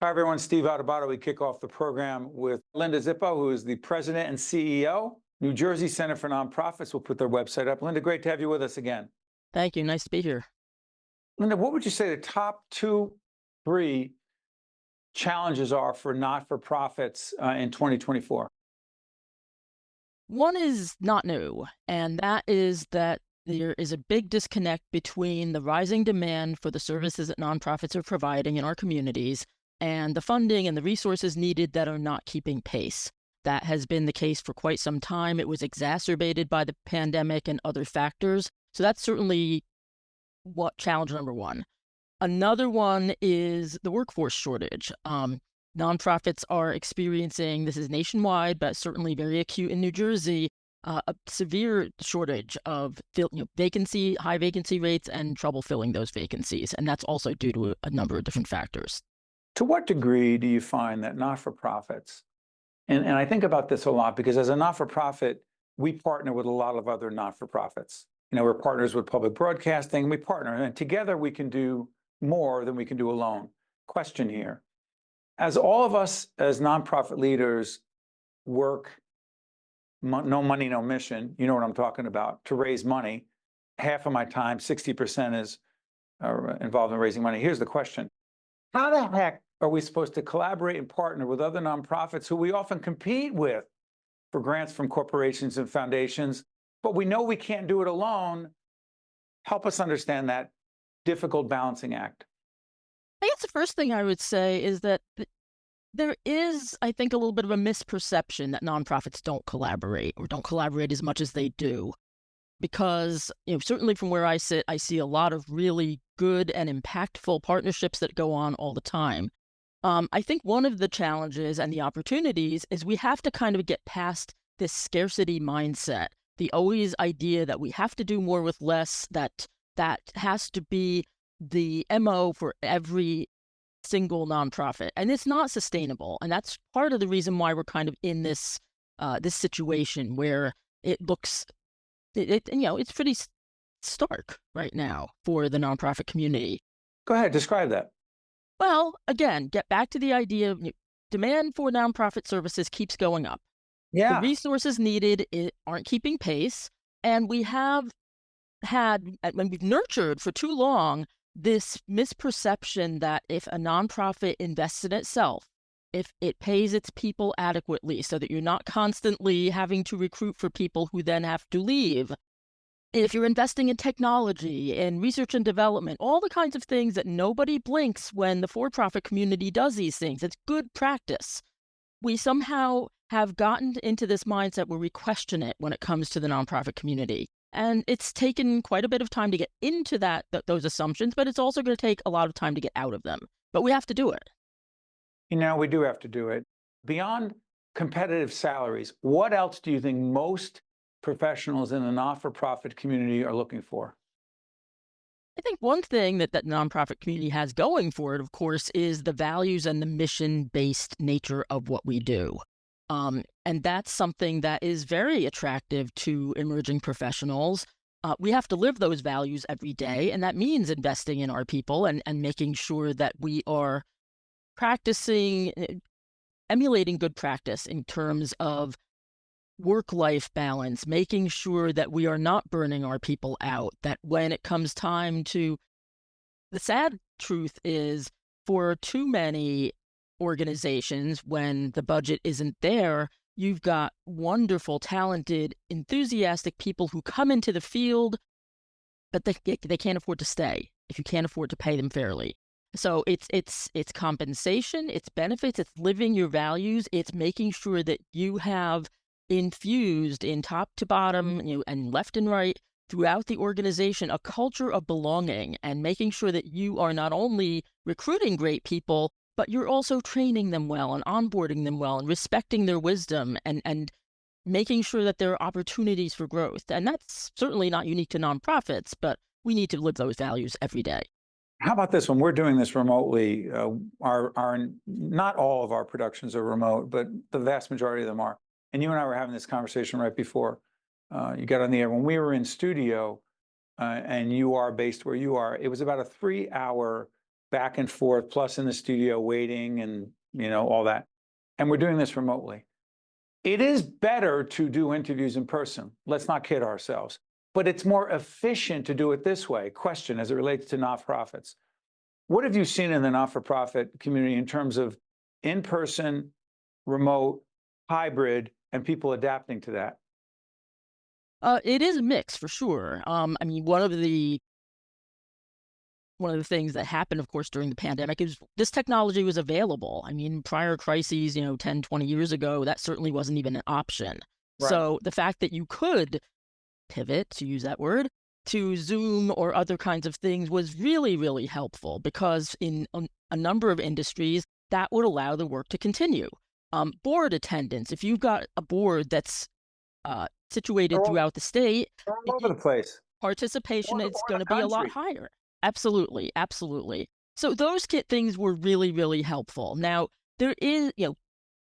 Hi, everyone. Steve Adubato. We kick off the program with Linda Czipo, who is the president and CEO, New Jersey Center for Nonprofits. We'll put their website up. Linda, great to have you with us again. Thank you. Nice to be here. Linda, what would you say the top two, three challenges are for not-for-profits in 2024? One is not new, and that is that there is a big disconnect between the rising demand for the services that nonprofits are providing in our communities and the funding and the resources needed that are not keeping pace. That has been the case for quite some time. It was exacerbated by the pandemic and other factors. So that's certainly what challenge number one. Another one is the workforce shortage. Nonprofits are experiencing, this is nationwide, but certainly very acute in New Jersey, a severe shortage of high vacancy rates and trouble filling those vacancies. And that's also due to a number of different factors. To what degree do you find that not-for-profits, and I think about this a lot because as a not-for-profit, we partner with a lot of other not-for-profits. We're partners with public broadcasting, we partner, and together we can do more than we can do alone. Question here. As all of us as nonprofit leaders work, no money, no mission, you know what I'm talking about, to raise money, half of my time, 60% is involved in raising money. Here's the question. How the heck are we supposed to collaborate and partner with other nonprofits who we often compete with for grants from corporations and foundations, but we know we can't do it alone? Help us understand that difficult balancing act. I guess the first thing I would say is that there is, I think, a little bit of a misperception that nonprofits don't collaborate or don't collaborate as much as they do. Because, certainly from where I sit, I see a lot of really good and impactful partnerships that go on all the time. I think one of the challenges and the opportunities is we have to kind of get past this scarcity mindset, the always idea that we have to do more with less, that has to be the MO for every single nonprofit. And it's not sustainable. And that's part of the reason why we're kind of in this situation where it looks it's pretty stark right now for the nonprofit community. Go ahead, describe that. Well, again, get back to the idea of demand for nonprofit services keeps going up. The Yeah. resources needed aren't keeping pace. And we have when we've nurtured for too long, this misperception that if a nonprofit invests in itself, if it pays its people adequately so that you're not constantly having to recruit for people who then have to leave, if you're investing in technology and research and development, all the kinds of things that nobody blinks when the for-profit community does these things, it's good practice. We somehow have gotten into this mindset where we question it when it comes to the nonprofit community. And it's taken quite a bit of time to get into those assumptions, but it's also going to take a lot of time to get out of them. But we have to do it. We do have to do it. Beyond competitive salaries, what else do you think most professionals in the not-for-profit community are looking for? I think one thing that nonprofit community has going for it, of course, is the values and the mission-based nature of what we do. And that's something that is very attractive to emerging professionals. We have to live those values every day, and that means investing in our people and making sure that we are practicing, emulating good practice in terms of work-life balance, making sure that we are not burning our people out, that when it comes time to... The sad truth is, for too many organizations, when the budget isn't there, you've got wonderful, talented, enthusiastic people who come into the field, but they can't afford to stay if you can't afford to pay them fairly. So it's compensation, it's benefits, it's living your values, it's making sure that you have infused in top to bottom, and left and right throughout the organization a culture of belonging, and making sure that you are not only recruiting great people, but you're also training them well and onboarding them well and respecting their wisdom and making sure that there are opportunities for growth. And that's certainly not unique to nonprofits, but we need to live those values every day. How about this one? We're doing this remotely. Not all of our productions are remote, but the vast majority of them are. And you and I were having this conversation right before you got on the air. When we were in studio, and you are based where you are, it was about a 3-hour back and forth, plus in the studio waiting and, all that. And we're doing this remotely. It is better to do interviews in person. Let's not kid ourselves. But it's more efficient to do it this way. Question as it relates to nonprofits. What have you seen in the not-for-profit community in terms of in-person, remote, hybrid, and people adapting to that? It is a mix for sure. I mean, one of the things that happened, of course, during the pandemic is this technology was available. I mean, prior crises, 10, 20 years ago, that certainly wasn't even an option. Right. So the fact that you could pivot, to use that word, to Zoom or other kinds of things was really, really helpful because in a number of industries, that would allow the work to continue. Board attendance, if you've got a board that's situated throughout the state, They're all over the place. participation is Or going the to be a lot country. higher. Absolutely, absolutely. So those things were really, really helpful. Now, there is,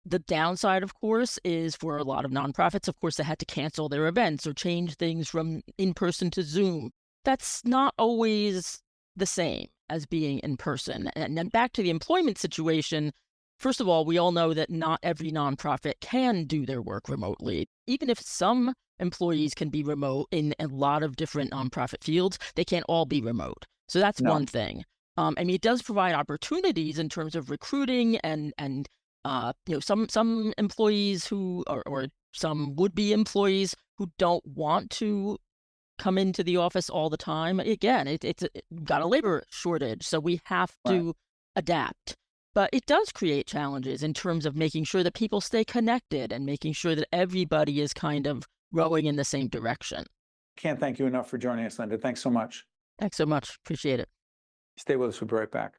the downside, of course, is for a lot of nonprofits, of course, they had to cancel their events or change things from in-person to Zoom. That's not always the same as being in person. And then back to the employment situation, first of all, we all know that not every nonprofit can do their work remotely. Even if some employees can be remote in a lot of different nonprofit fields, they can't all be remote. So that's No. one thing. I mean, it does provide opportunities in terms of recruiting and some employees who or some would-be employees who don't want to come into the office all the time. Again, we've got a labor shortage, so we have Right. to adapt. But it does create challenges in terms of making sure that people stay connected and making sure that everybody is kind of rowing in the same direction. Can't thank you enough for joining us, Linda. Thanks so much. Thanks so much. Appreciate it. Stay with us. We'll be right back.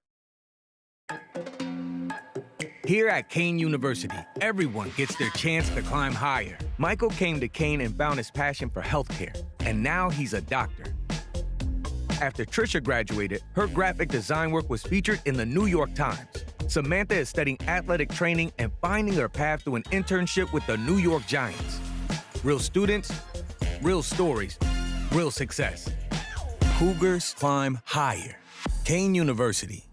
Here at Kane University, everyone gets their chance to climb higher. Michael came to Kane and found his passion for healthcare, and now he's a doctor. After Trisha graduated, her graphic design work was featured in the New York Times. Samantha is studying athletic training and finding her path through an internship with the New York Giants. Real students, real stories, real success. Cougars climb higher. Kane University.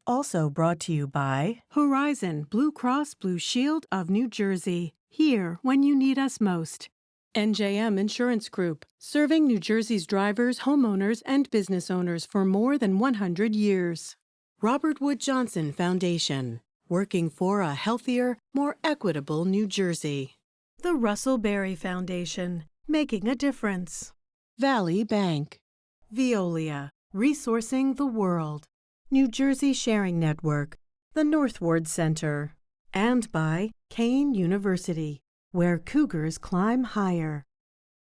Also brought to you by Horizon Blue Cross Blue Shield of New Jersey. Here when you need us most. NJM Insurance Group, serving New Jersey's drivers, homeowners, and business owners for more than 100 years. Robert Wood Johnson Foundation, working for a healthier, more equitable New Jersey. The Russell Berry Foundation, making a difference. Valley Bank. Veolia, resourcing the world. New Jersey Sharing Network, the Northward Center. And by Kane University, where Cougars climb higher.